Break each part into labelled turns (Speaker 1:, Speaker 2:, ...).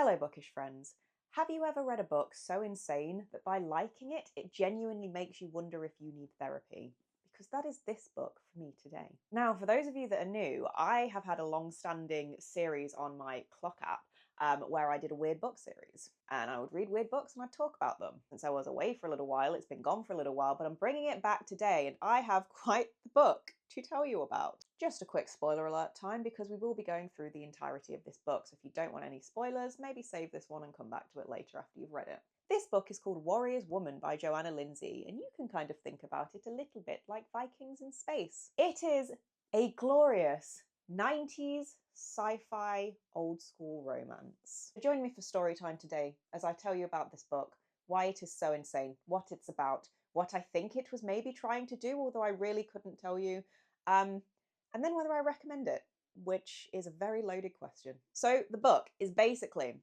Speaker 1: Hello bookish friends. Have you ever read a book so insane that by liking it, it genuinely makes you wonder if you need therapy? Because that is this book for me today. Now, for those of you that are new, I have had a long-standing series on my Clock app where I did a weird book series. And I would read weird books and I'd talk about them. Since I was away for a little while, it's been gone for a little while, but I'm bringing it back today and I have quite the book to tell you about. Just a quick spoiler alert time, because we will be going through the entirety of this book, so if you don't want any spoilers, maybe save this one and come back to it later after you've read it. This book is called Warrior's Woman by Johanna Lindsey, and you can kind of think about it a little bit like Vikings in space. It is a glorious 90s sci-fi old school romance. Join me for story time today as I tell you about this book, why it is so insane, what it's about, what I think it was maybe trying to do, although I really couldn't tell you, and then whether I recommend it, which is a very loaded question. So the book is basically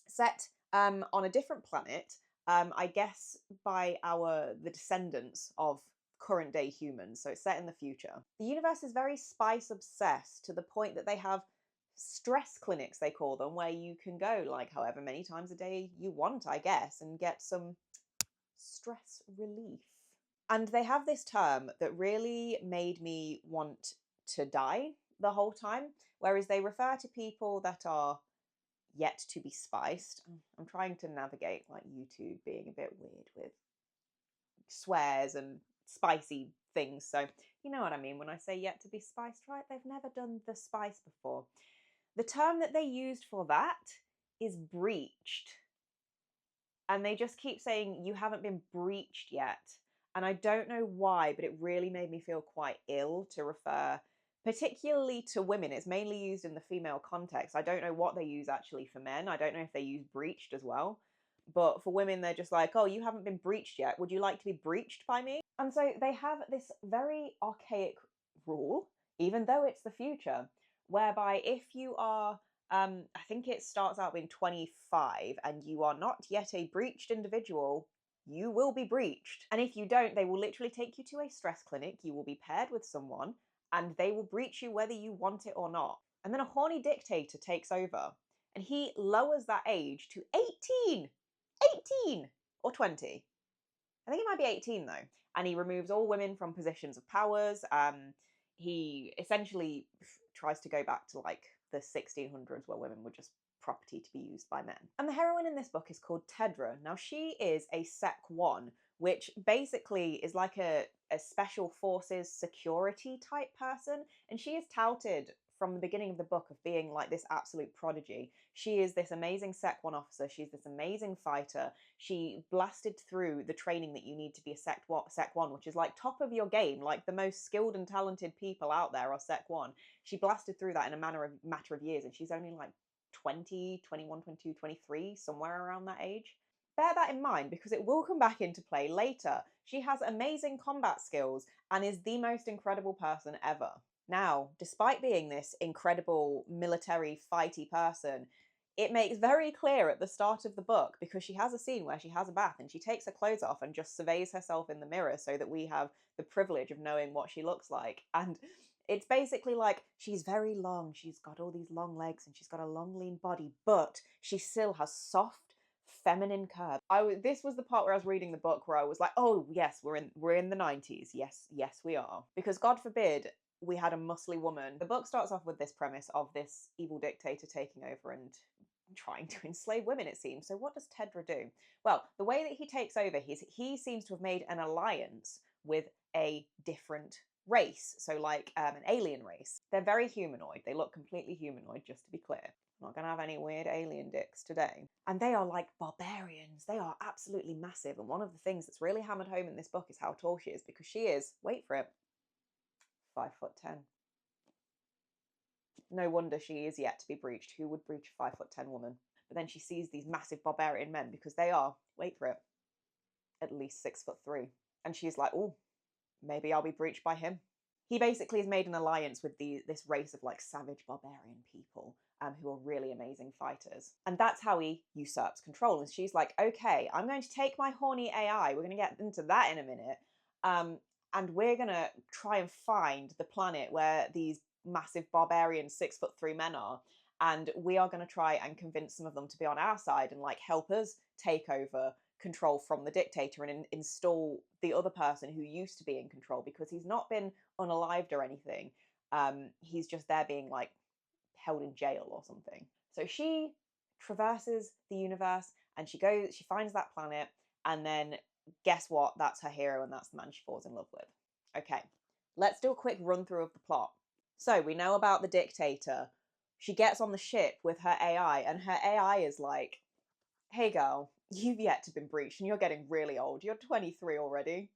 Speaker 1: set on a different planet, I guess by the descendants of current day humans, so it's set in the future. The universe is very spice obsessed to the point that they have stress clinics, they call them, where you can go like however many times a day you want, I guess, and get some stress relief. And they have this term that really made me want to die the whole time, whereas they refer to people that are yet to be spiced. I'm trying to navigate like YouTube being a bit weird with swears and spicy things, so you know what I mean when I say yet to be spiced, right? They've never done the spice before. The term that they used for that is breached. And they just keep saying, you haven't been breached yet. And I don't know why, but it really made me feel quite ill to refer particularly to women. It's mainly used in the female context. I don't know what they use actually for men. I don't know if they use breached as well. But for women, they're just like, oh, you haven't been breached yet. Would you like to be breached by me? And so they have this very archaic rule, even though it's the future, whereby if you are I think it starts out being 25 and you are not yet a breached individual, you will be breached. And if you don't, they will literally take you to a stress clinic, you will be paired with someone, and they will breach you whether you want it or not. And then a horny dictator takes over, and he lowers that age to 18! 18! Or 20. I think it might be 18 though. And he removes all women from positions of powers. He essentially tries to go back to like the 1600s where women were just property to be used by men. And the heroine in this book is called Tedra. Now she is a Sec 1, which basically is like a special forces security type person, and she is touted from the beginning of the book of being like this absolute prodigy. She is this amazing Sec 1 officer, she's this amazing fighter, she blasted through the training that you need to be a Sec 1, which is like top of your game, like the most skilled and talented people out there are Sec 1. She blasted through that in a matter of years, and she's only like 20, 21, 22, 23, somewhere around that age. Bear that in mind because it will come back into play later. She has amazing combat skills and is the most incredible person ever. Now, despite being this incredible military fighty person, it makes very clear at the start of the book, because she has a scene where she has a bath and she takes her clothes off and just surveys herself in the mirror so that we have the privilege of knowing what she looks like. And it's basically like, she's very long, she's got all these long legs and she's got a long lean body, but she still has soft feminine curve. This was the part where I was reading the book where I was like, oh yes, we're in the 90s. Yes, we are. Because God forbid we had a muscly woman. The book starts off with this premise of this evil dictator taking over and trying to enslave women, it seems. So what does Tedra do? Well, the way that he takes over, he seems to have made an alliance with a different race, so like an alien race. They're very humanoid. They look completely humanoid, just to be clear. I'm not going to have any weird alien dicks today. And they are like barbarians. They are absolutely massive. And one of the things that's really hammered home in this book is how tall she is, because she is, wait for it, 5'10". No wonder she is yet to be breached. Who would breach a 5'10" woman? But then she sees these massive barbarian men, because they are, wait for it, at least 6'3". And she's like, oh, maybe I'll be breached by him. He basically has made an alliance with this race of like savage barbarian people who are really amazing fighters. And that's how he usurps control. And she's like, okay, I'm going to take my horny AI, we're going to get into that in a minute, and we're going to try and find the planet where these massive barbarian 6'3" men are, and we are going to try and convince some of them to be on our side and like help us take over control from the dictator and install the other person who used to be in control, because he's not been unalived or anything. He's just there being like held in jail or something. So she traverses the universe and she finds that planet, and then guess what? That's her hero and that's the man she falls in love with. Okay, let's do a quick run through of the plot. So we know about the dictator. She gets on the ship with her AI, and her AI is like, hey girl, you've yet to been breached and you're getting really old. You're 23 already.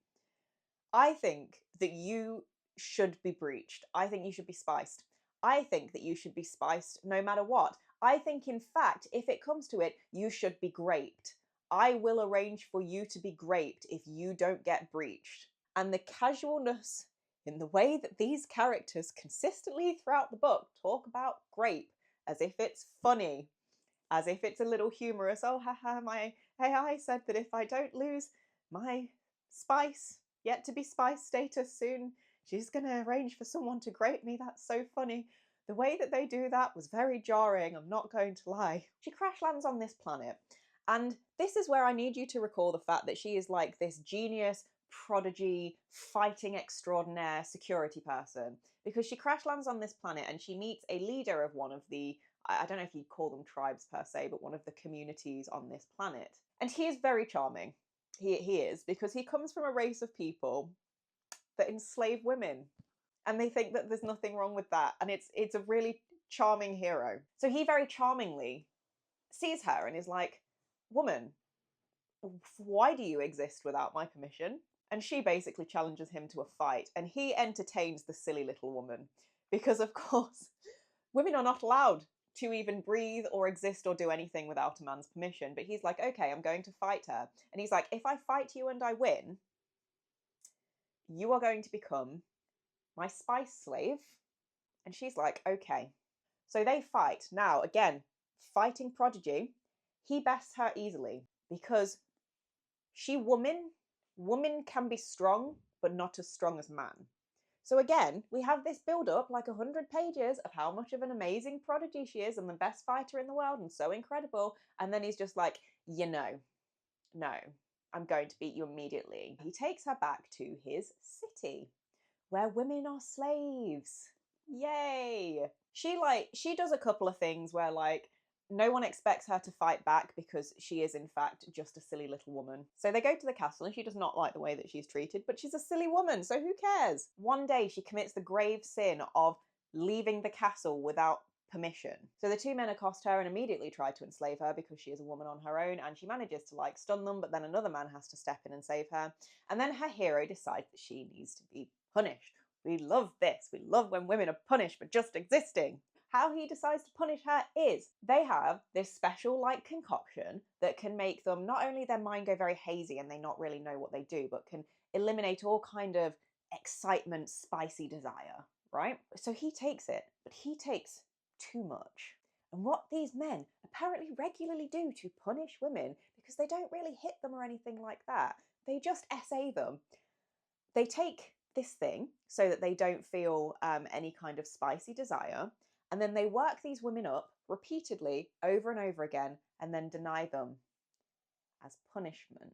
Speaker 1: I think that you should be breached. I think you should be spiced. I think that you should be spiced no matter what. I think, in fact, if it comes to it, you should be graped. I will arrange for you to be graped if you don't get breached. And the casualness in the way that these characters consistently throughout the book talk about grape as if it's funny, as if it's a little humorous. Oh, haha, my AI said that if I don't lose my spice, yet to be spice status soon, she's going to arrange for someone to grape me. That's so funny. The way that they do that was very jarring, I'm not going to lie. She crash lands on this planet, and this is where I need you to recall the fact that she is like this genius, prodigy, fighting extraordinaire security person, because she crash lands on this planet and she meets a leader of one of the, I don't know if you'd call them tribes per se, but one of the communities on this planet. And he is very charming. He is, because he comes from a race of people that enslave women. And they think that there's nothing wrong with that. And it's a really charming hero. So he very charmingly sees her and is like, woman, why do you exist without my permission? And she basically challenges him to a fight. And he entertains the silly little woman. Because, of course, women are not allowed to even breathe or exist or do anything without a man's permission. But he's like, okay, I'm going to fight her. And he's like, if I fight you and I win, you are going to become my spice slave. And she's like, okay. So they fight. Now, again, fighting prodigy, he bests her easily because woman can be strong, but not as strong as man. So again, we have this build up like 100 pages of how much of an amazing prodigy she is and the best fighter in the world and so incredible. And then he's just like, no, I'm going to beat you immediately. He takes her back to his city where women are slaves. Yay! She does a couple of things where like no one expects her to fight back because she is in fact just a silly little woman. So they go to the castle and she does not like the way that she's treated, but she's a silly woman, so who cares? One day she commits the grave sin of leaving the castle without permission. So the two men accost her and immediately try to enslave her because she is a woman on her own, and she manages to like stun them, but then another man has to step in and save her. And then her hero decides that she needs to be punished. We love this. We love when women are punished for just existing. How he decides to punish her is they have this special like concoction that can make them, not only their mind go very hazy and they not really know what they do, but can eliminate all kind of excitement, spicy desire, right? So he takes it, but he takes too much. And what these men apparently regularly do to punish women, because they don't really hit them or anything like that, they just SA them. They take this thing so that they don't feel any kind of spicy desire, and then they work these women up repeatedly over and over again and then deny them as punishment.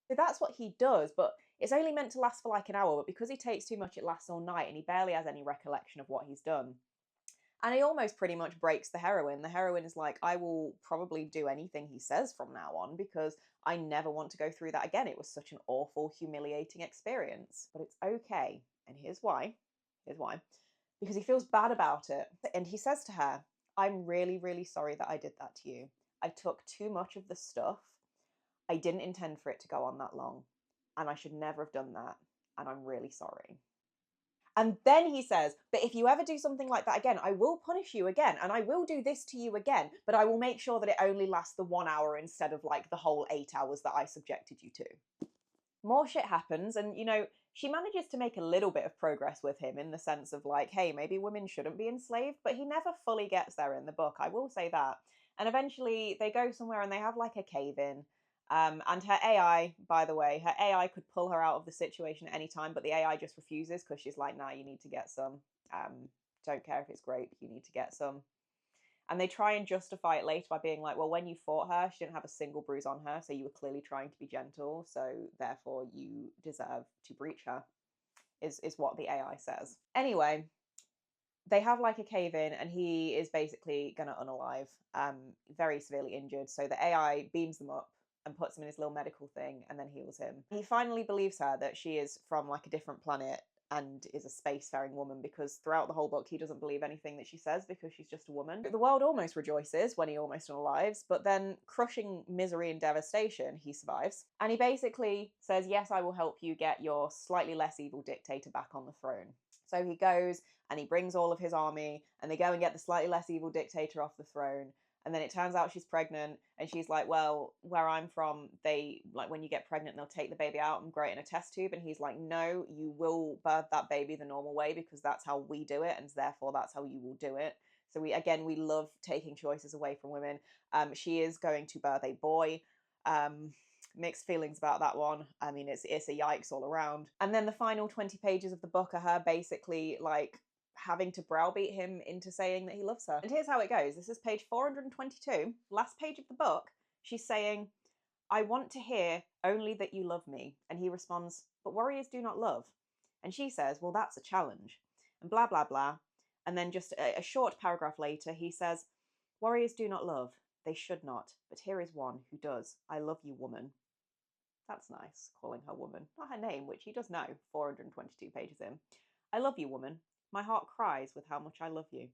Speaker 1: So that's what he does, but it's only meant to last for like an hour, but because he takes too much, it lasts all night and he barely has any recollection of what he's done. And he almost pretty much breaks the heroine. The heroine is like, I will probably do anything he says from now on because I never want to go through that again. It was such an awful, humiliating experience. But it's okay. And here's why. Because he feels bad about it. And he says to her, I'm really, really sorry that I did that to you. I took too much of the stuff. I didn't intend for it to go on that long. And I should never have done that. And I'm really sorry. And then he says, but if you ever do something like that again, I will punish you again. And I will do this to you again. But I will make sure that it only lasts the 1 hour instead of like the whole 8 hours that I subjected you to. More shit happens. And, you know, she manages to make a little bit of progress with him in the sense of like, hey, maybe women shouldn't be enslaved. But he never fully gets there in the book. I will say that. And eventually they go somewhere and they have like a cave-in. And her AI, by the way, her AI could pull her out of the situation at any time, but the AI just refuses because she's like, nah, you need to get some. Don't care if it's grape, you need to get some. And they try and justify it later by being like, well, when you fought her, she didn't have a single bruise on her, so you were clearly trying to be gentle, so therefore you deserve to breach her, is what the AI says. Anyway, they have like a cave in, and he is basically gonna unalive, very severely injured. So the AI beams them up and puts him in his little medical thing and then heals him. He finally believes her that she is from like a different planet and is a spacefaring woman, because throughout the whole book he doesn't believe anything that she says because she's just a woman. The world almost rejoices when he almost unalives, but then, crushing misery and devastation, he survives. And he basically says, yes, I will help you get your slightly less evil dictator back on the throne. So he goes and he brings all of his army, and they go and get the slightly less evil dictator off the throne. And then it turns out she's pregnant, and she's like, well, where I'm from, they, like, when you get pregnant, they'll take the baby out and grow it in a test tube. And he's like, no, you will birth that baby the normal way, because that's how we do it, and therefore that's how you will do it. So we love taking choices away from women. She is going to birth a boy. Mixed feelings about that one. I mean, it's a yikes all around. And then the final 20 pages of the book are her basically like having to browbeat him into saying that he loves her. And here's how it goes. This is page 422, last page of the book. She's saying, I want to hear only that you love me. And he responds, but warriors do not love. And she says, well, that's a challenge. And blah, blah, blah. And then just a short paragraph later, he says, warriors do not love. They should not. But here is one who does. I love you, woman. That's nice, calling her woman. Not her name, which he does know, 422 pages in. I love you, woman. My heart cries with how much I love you.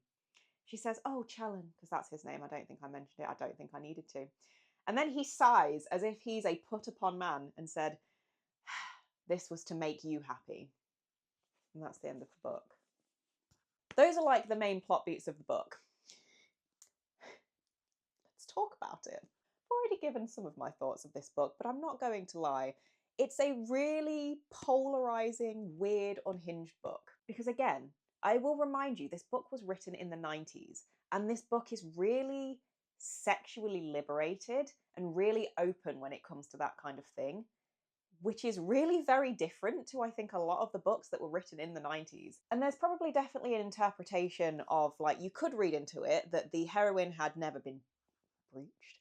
Speaker 1: She says, oh, Chellan, because that's his name. I don't think I mentioned it. I don't think I needed to. And then he sighs as if he's a put-upon man and said, this was to make you happy. And that's the end of the book. Those are like the main plot beats of the book. Let's talk about it. I've already given some of my thoughts of this book, but I'm not going to lie. It's a really polarizing, weird, unhinged book. Because again, I will remind you, this book was written in the 90s, and this book is really sexually liberated and really open when it comes to that kind of thing, which is really very different to, I think, a lot of the books that were written in the 90s. And there's probably definitely an interpretation of, like, you could read into it that the heroine had never been breached,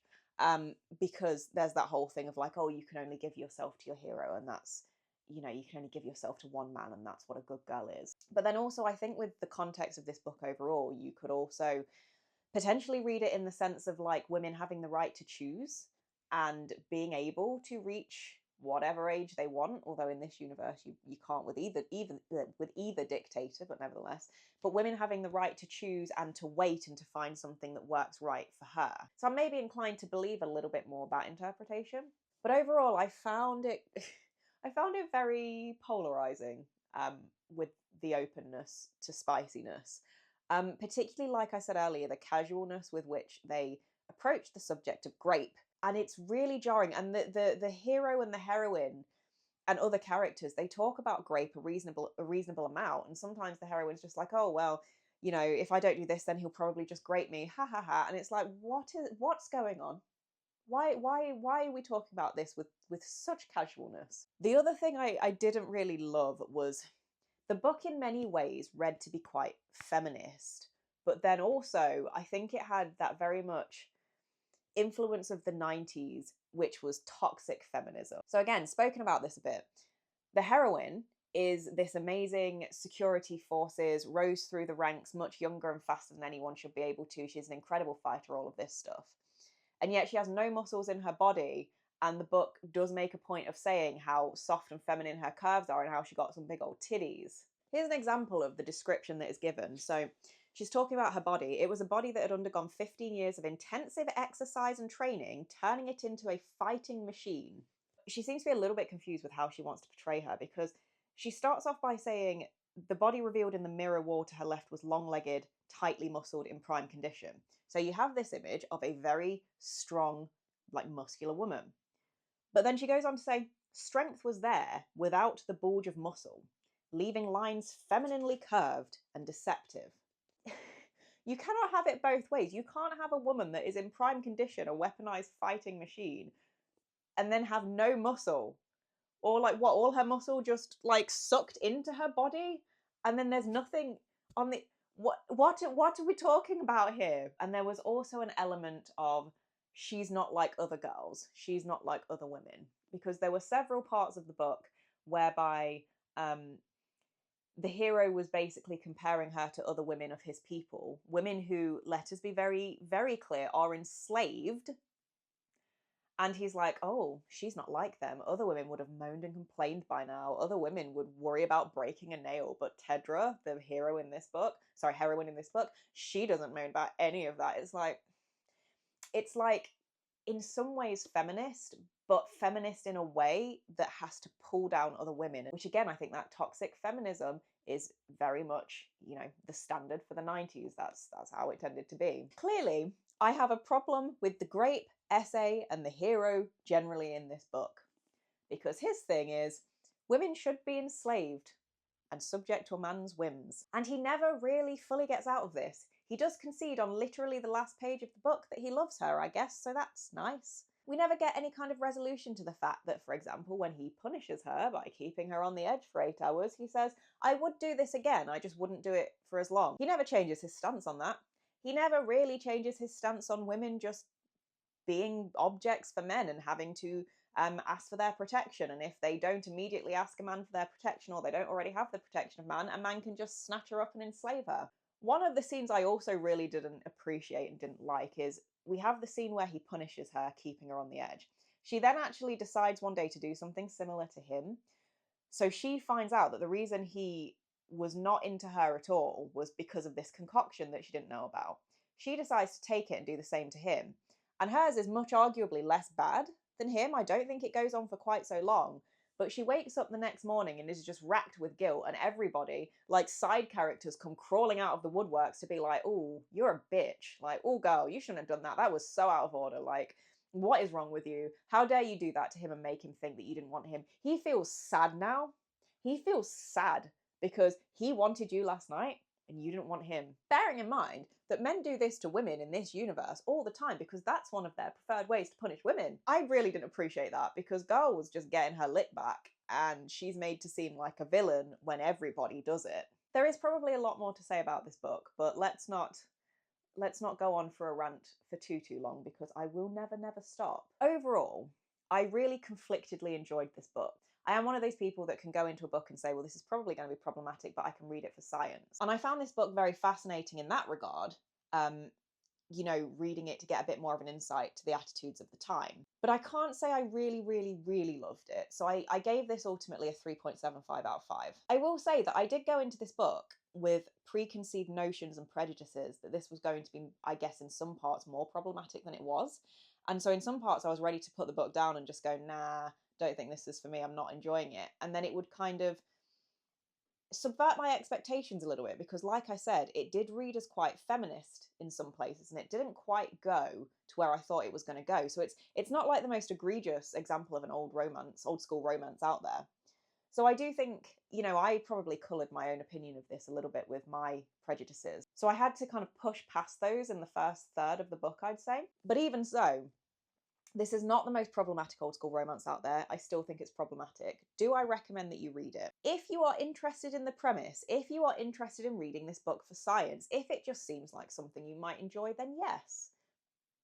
Speaker 1: because there's that whole thing of like, oh, you can only give yourself to your hero, and that's, you know, you can only give yourself to one man, and that's what a good girl is. But then also, I think with the context of this book overall, you could also potentially read it in the sense of like women having the right to choose and being able to reach whatever age they want, although in this universe you can't with either dictator, but nevertheless, but women having the right to choose and to wait and to find something that works right for her. So I'm maybe inclined to believe a little bit more that interpretation. But overall, I found it very polarizing, with the openness to spiciness. Particularly, like I said earlier, the casualness with which they approach the subject of grape. And it's really jarring. And the hero and the heroine and other characters, they talk about grape a reasonable amount. And sometimes the heroine's just like, oh, well, you know, if I don't do this, then he'll probably just grape me. Ha ha ha. And it's like, what's going on? Why are we talking about this with such casualness? The other thing I didn't really love was the book in many ways read to be quite feminist, but then also I think it had that very much influence of the 90s, which was toxic feminism. So again, spoken about this a bit, the heroine is this amazing security forces, rose through the ranks much younger and faster than anyone should be able to. She's an incredible fighter, all of this stuff. And yet she has no muscles in her body, and the book does make a point of saying how soft and feminine her curves are and how she got some big old titties. Here's an example of the description that is given. So she's talking about her body. It was a body that had undergone 15 years of intensive exercise and training, turning it into a fighting machine. She seems to be a little bit confused with how she wants to portray her, because she starts off by saying the body revealed in the mirror wall to her left was long-legged, tightly muscled, in prime condition. So you have this image of a very strong, like, muscular woman. But then she goes on to say, strength was there without the bulge of muscle, leaving lines femininely curved and deceptive. You cannot have it both ways. You can't have a woman that is in prime condition, a weaponized fighting machine, and then have no muscle. Or like what, all her muscle just like sucked into her body? And then there's nothing on the... what are we talking about here? And there was also an element of she's not like other girls, she's not like other women, because there were several parts of the book whereby the hero was basically comparing her to other women of his people, women who, let us be very, very clear, are enslaved. And he's like, oh, she's not like them. Other women would have moaned and complained by now. Other women would worry about breaking a nail. But Tedra, the heroine in this book, she doesn't moan about any of that. It's like in some ways feminist, but feminist in a way that has to pull down other women, which again, I think that toxic feminism is very much, the standard for the 90s. That's how it tended to be. Clearly, I have a problem with the grape essay and the hero generally in this book, because his thing is women should be enslaved and subject to a man's whims. And he never really fully gets out of this. He does concede on literally the last page of the book that he loves her, I guess, so that's nice. We never get any kind of resolution to the fact that, for example, when he punishes her by keeping her on the edge for 8 hours, he says, I would do this again, I just wouldn't do it for as long. He never changes his stance on that. He never really changes his stance on women just being objects for men and having to ask for their protection. And if they don't immediately ask a man for their protection, or they don't already have the protection of man, a man can just snatch her up and enslave her. One of the scenes I also really didn't appreciate and didn't like is we have the scene where he punishes her, keeping her on the edge. She then actually decides one day to do something similar to him. So she finds out that the reason he was not into her at all was because of this concoction that she didn't know about. She decides to take it and do the same to him. And hers is much arguably less bad than him. I don't think it goes on for quite so long. But she wakes up the next morning and is just racked with guilt, and everybody, like side characters, come crawling out of the woodworks to be like, oh, you're a bitch. Like, oh, girl, you shouldn't have done that. That was so out of order. Like, what is wrong with you? How dare you do that to him and make him think that you didn't want him? He feels sad now. He feels sad because he wanted you last night and you didn't want him. Bearing in mind that men do this to women in this universe all the time because that's one of their preferred ways to punish women. I really didn't appreciate that because girl was just getting her lick back and she's made to seem like a villain when everybody does it. There is probably a lot more to say about this book, but let's not go on for a rant for too long because I will never stop. Overall, I really conflictedly enjoyed this book. I am one of those people that can go into a book and say, well, this is probably going to be problematic, but I can read it for science. And I found this book very fascinating in that regard, reading it to get a bit more of an insight to the attitudes of the time. But I can't say I really loved it. So I gave this ultimately a 3.75 out of 5. I will say that I did go into this book with preconceived notions and prejudices that this was going to be, I guess, in some parts more problematic than it was. And so in some parts I was ready to put the book down and just go, nah, don't think this is for me, I'm not enjoying it. And then it would kind of subvert my expectations a little bit because, like I said, it did read as quite feminist in some places and it didn't quite go to where I thought it was going to go. So it's not like the most egregious example of an old school romance out there. So I do think, I probably coloured my own opinion of this a little bit with my prejudices. So I had to kind of push past those in the first third of the book, I'd say. But even so, this is not the most problematic old school romance out there. I still think it's problematic. Do I recommend that you read it? If you are interested in the premise, if you are interested in reading this book for science, if it just seems like something you might enjoy, then yes.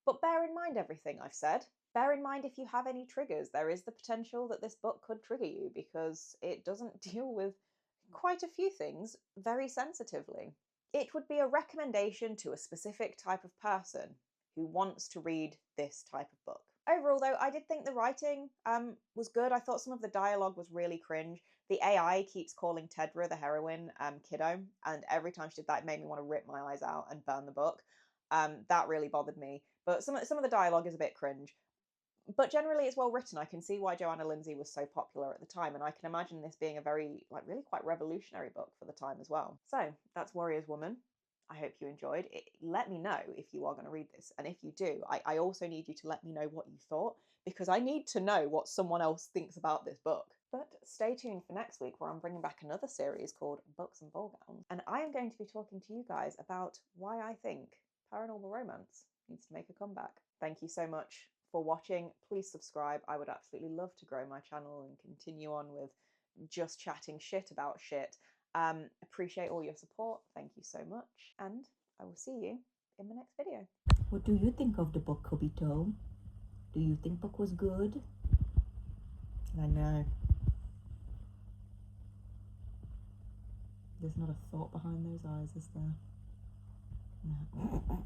Speaker 1: But bear in mind everything I've said. Bear in mind if you have any triggers, there is the potential that this book could trigger you because it doesn't deal with quite a few things very sensitively. It would be a recommendation to a specific type of person who wants to read this type of book. Overall, though, I did think the writing was good. I thought some of the dialogue was really cringe. The AI keeps calling Tedra, the heroine, kiddo, and every time she did that, it made me want to rip my eyes out and burn the book. That really bothered me. But some of the dialogue is a bit cringe. But generally, it's well written. I can see why Johanna Lindsey was so popular at the time, and I can imagine this being a very, really quite revolutionary book for the time as well. So, that's Warrior's Woman. I hope you enjoyed it. Let me know if you are going to read this. And if you do, I also need you to let me know what you thought, because I need to know what someone else thinks about this book. But stay tuned for next week, where I'm bringing back another series called Books and Ball Gowns. And I am going to be talking to you guys about why I think paranormal romance needs to make a comeback. Thank you so much for watching. Please subscribe. I would absolutely love to grow my channel and continue on with just chatting shit about shit. Appreciate all your support. Thank you so much. And I will see you in the next video.
Speaker 2: What do you think of the book, Kobito? Do you think book was good? I know. There's not a thought behind those eyes, is there? No.